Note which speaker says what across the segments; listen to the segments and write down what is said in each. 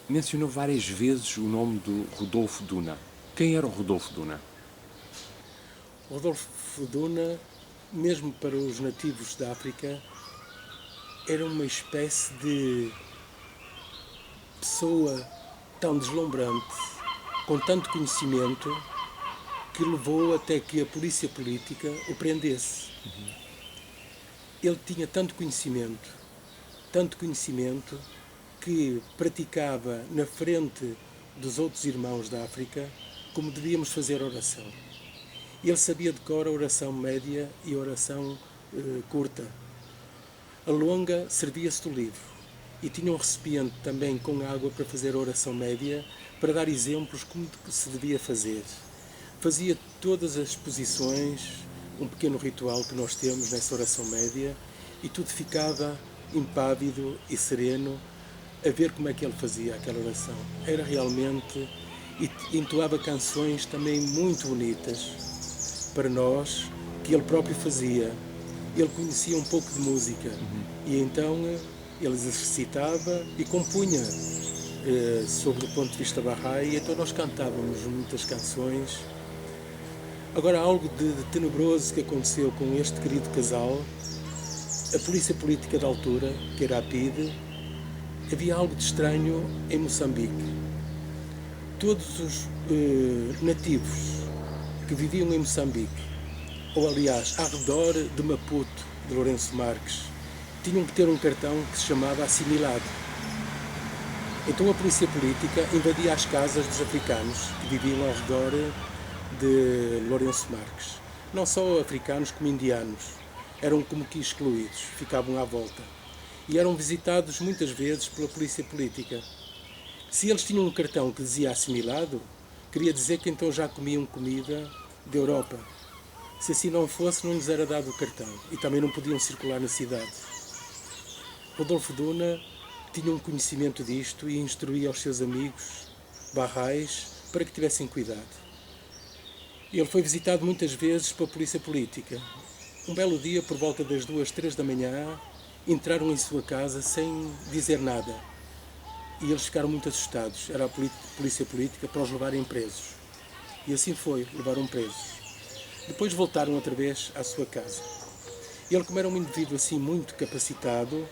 Speaker 1: Mencionou várias vezes o nome do Rodolfo Duna. Quem era o Rodolfo Duna?
Speaker 2: Rodolfo Duna, mesmo para os nativos da África, era uma espécie de pessoa tão deslumbrante, com tanto conhecimento, que levou até que a polícia política o prendesse. Ele tinha tanto conhecimento, que praticava na frente dos outros irmãos da África como devíamos fazer oração. Ele sabia de cor a oração média e a oração curta. A longa servia-se do livro e tinha um recipiente também com água para fazer a oração média, para dar exemplos como se devia fazer. Fazia todas as posições, um pequeno ritual que nós temos nessa oração média, e tudo ficava impávido e sereno a ver como é que ele fazia aquela oração. Era realmente... e entoava canções também muito bonitas para nós, que ele próprio fazia. Ele conhecia um pouco de música e então ele exercitava e compunha sobre o ponto de vista Bahá'í, então nós cantávamos muitas canções. Agora, algo de tenebroso que aconteceu com este querido casal, a polícia política da altura, que era a PIDE, havia algo de estranho em Moçambique. Todos os nativos que viviam em Moçambique, ou aliás, ao redor de Maputo, de Lourenço Marques, tinham que ter um cartão que se chamava assimilado. Então a polícia política invadia as casas dos africanos que viviam ao redor de Lourenço Marques. Não só africanos como indianos. Eram como que excluídos, ficavam à volta. E eram visitados muitas vezes pela polícia política. Se eles tinham um cartão que dizia assimilado, queria dizer que então já comiam comida da Europa. Se assim não fosse, não lhes era dado o cartão e também não podiam circular na cidade. Rodolfo Duna tinha um conhecimento disto e instruía aos seus amigos barrais para que tivessem cuidado. Ele foi visitado muitas vezes pela polícia política. Um belo dia, por volta das 2, 3 da manhã, entraram em sua casa sem dizer nada. E eles ficaram muito assustados. Era a polícia política para os levarem presos. E assim foi, levaram presos. Depois voltaram outra vez à sua casa. Ele, como era um indivíduo assim muito capacitado,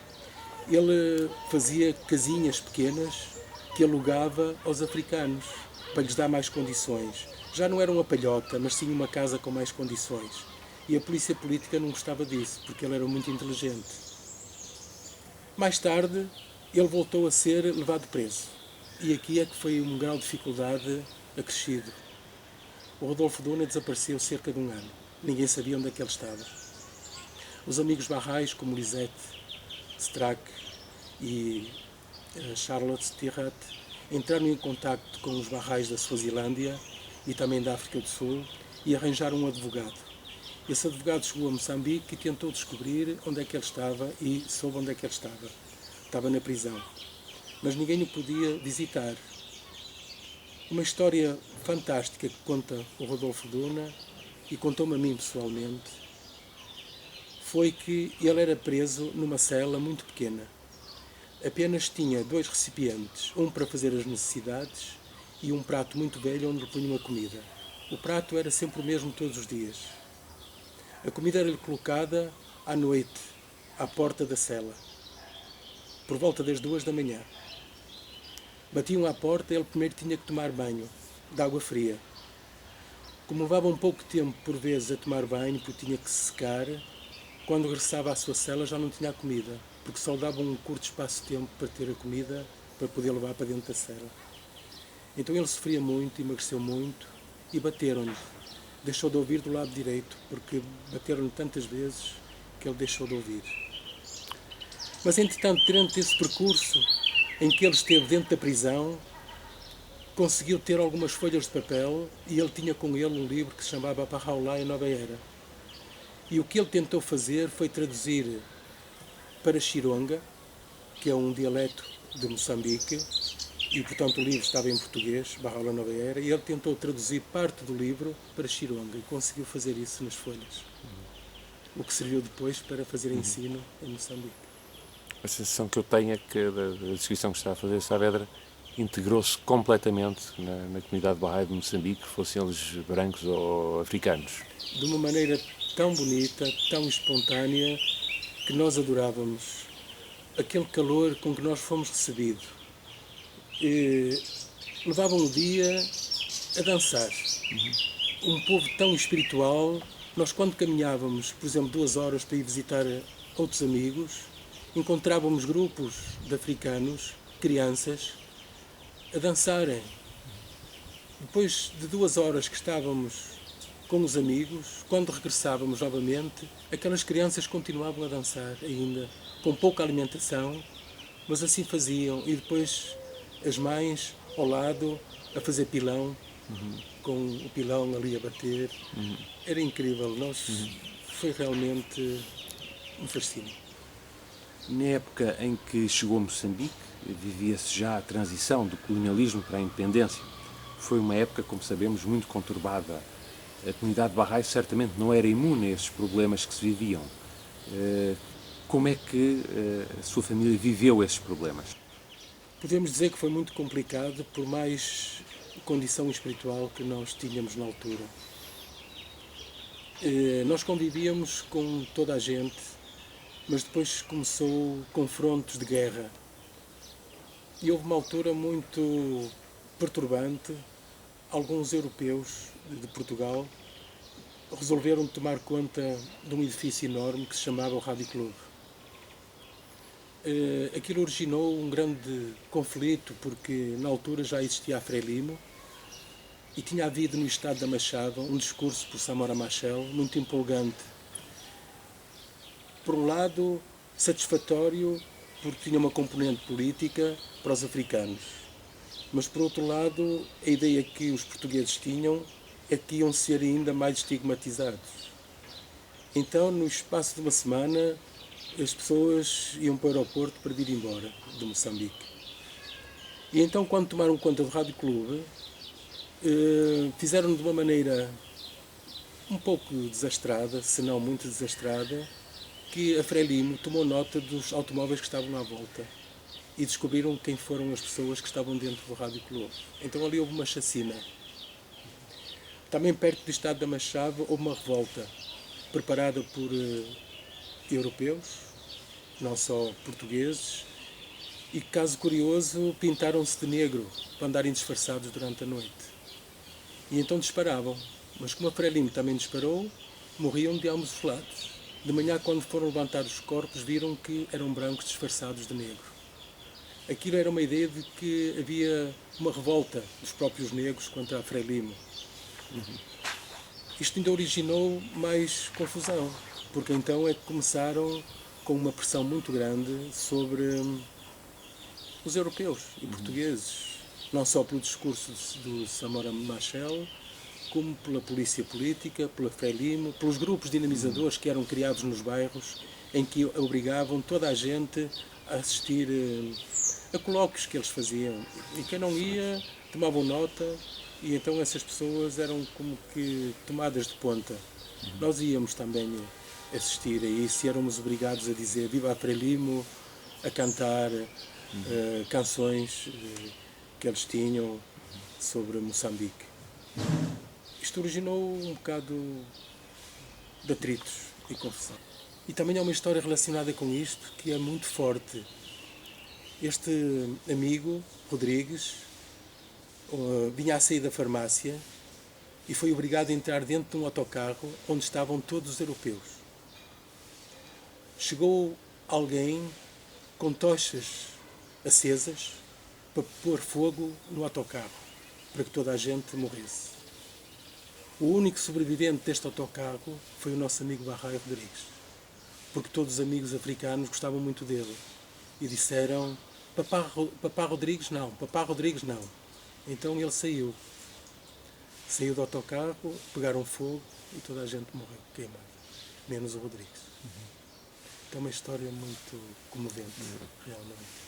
Speaker 2: ele fazia casinhas pequenas que alugava aos africanos para lhes dar mais condições. Já não era uma palhota, mas sim uma casa com mais condições. E a polícia política não gostava disso, porque ele era muito inteligente. Mais tarde, ele voltou a ser levado preso. E aqui é que foi um grau de dificuldade acrescido. O Rodolfo Duna desapareceu cerca de um ano. Ninguém sabia onde é que ele estava. Os amigos barrais, como Lisette Strack e Charlotte Tirrat, entraram em contacto com os barrais da Suazilândia e também da África do Sul e arranjaram um advogado. Esse advogado chegou a Moçambique e tentou descobrir onde é que ele estava e soube onde é que ele estava. Estava na prisão. Mas ninguém o podia visitar. Uma história fantástica que conta o Rodolfo Duna, e contou-me a mim pessoalmente, foi que ele era preso numa cela muito pequena. Apenas tinha 2 recipientes, um para fazer as necessidades e um prato muito velho onde lhe punham a comida. O prato era sempre o mesmo todos os dias. A comida era-lhe colocada à noite, à porta da cela, por volta das 2 da manhã. Batiam à porta e ele primeiro tinha que tomar banho, de água fria. Como levava um pouco tempo, por vezes, a tomar banho, porque tinha que se secar, quando regressava à sua cela já não tinha a comida, porque só dava um curto espaço de tempo para ter a comida, para poder levar para dentro da cela. Então ele sofria muito, emagreceu muito, e bateram-lhe. Deixou de ouvir do lado direito, porque bateram-lhe tantas vezes que ele deixou de ouvir. Mas, entretanto, durante esse percurso em que ele esteve dentro da prisão, conseguiu ter algumas folhas de papel e ele tinha com ele um livro que se chamava Bahá'u'lláh e a Nova Era. E o que ele tentou fazer foi traduzir para Chironga, que é um dialeto de Moçambique, e portanto o livro estava em português, Bahá'u'lláh Nova Era, e ele tentou traduzir parte do livro para Chironga e conseguiu fazer isso nas folhas. O que serviu depois para fazer ensino em Moçambique.
Speaker 1: A sensação que eu tenho é que, da descrição que está a fazer Saavedra, integrou-se completamente na comunidade Bahá'í de Moçambique, fossem eles brancos ou africanos.
Speaker 2: De uma maneira tão bonita, tão espontânea, que nós adorávamos aquele calor com que nós fomos recebidos. Levavam o dia a dançar. Um povo tão espiritual. Nós, quando caminhávamos, por exemplo, 2 horas para ir visitar outros amigos, encontrávamos grupos de africanos, crianças, a dançarem. Depois de 2 horas que estávamos com os amigos, quando regressávamos novamente, aquelas crianças continuavam a dançar ainda, com pouca alimentação, mas assim faziam. E depois as mães ao lado a fazer pilão, com o pilão ali a bater. Era incrível. Foi realmente um fascínio.
Speaker 1: Na época em que chegou a Moçambique, vivia-se já a transição do colonialismo para a independência. Foi uma época, como sabemos, muito conturbada. A comunidade Bahá'í certamente não era imune a esses problemas que se viviam. Como é que a sua família viveu esses problemas?
Speaker 2: Podemos dizer que foi muito complicado, por mais condição espiritual que nós tínhamos na altura. Nós convivíamos com toda a gente, mas depois começou confrontos de guerra. E houve uma altura muito perturbante. Alguns europeus de Portugal resolveram tomar conta de um edifício enorme que se chamava o Rádio Clube. Aquilo originou um grande conflito, porque na altura já existia a Frelimo e tinha havido no estado da Machado um discurso por Samora Machel muito empolgante. Por um lado, satisfatório, porque tinha uma componente política para os africanos. Mas, por outro lado, a ideia que os portugueses tinham é que iam ser ainda mais estigmatizados. Então, no espaço de uma semana, as pessoas iam para o aeroporto para ir embora de Moçambique. E então, quando tomaram conta do Rádio Clube, fizeram de uma maneira um pouco desastrada, se não muito desastrada, que a Frelimo tomou nota dos automóveis que estavam à volta e descobriram quem foram as pessoas que estavam dentro do Rádio Clube. Então ali houve uma chacina. Também perto do estado da Machado houve uma revolta preparada por europeus, não só portugueses, e, caso curioso, pintaram-se de negro para andarem disfarçados durante a noite. E então disparavam, mas como a Frelimo também disparou, morriam de ambos os lados. De manhã, quando foram levantados os corpos, viram que eram brancos disfarçados de negro. Aquilo era uma ideia de que havia uma revolta dos próprios negros contra a Frelimo. Isto ainda originou mais confusão, porque então é que começaram com uma pressão muito grande sobre os europeus e portugueses, não só pelo discurso do Samora Machel, como pela polícia política, pela Frelimo, pelos grupos dinamizadores que eram criados nos bairros, em que obrigavam toda a gente a assistir a colóquios que eles faziam. E quem não ia, tomavam nota, e então essas pessoas eram como que tomadas de ponta. Nós íamos também assistir a isso e éramos obrigados a dizer Viva a Frelimo, a cantar canções que eles tinham sobre Moçambique. Isto originou um bocado de atritos e confusão. E também há uma história relacionada com isto que é muito forte. Este amigo, Rodrigues, vinha a sair da farmácia e foi obrigado a entrar dentro de um autocarro onde estavam todos os europeus. Chegou alguém com tochas acesas para pôr fogo no autocarro, para que toda a gente morresse. O único sobrevivente deste autocarro foi o nosso amigo Bahá'í Rodrigues, porque todos os amigos africanos gostavam muito dele e disseram Papá Rodrigues não, Papá Rodrigues não. Então ele saiu do autocarro, pegaram fogo e toda a gente morreu queimada, menos o Rodrigues. Então é uma história muito comovente, realmente.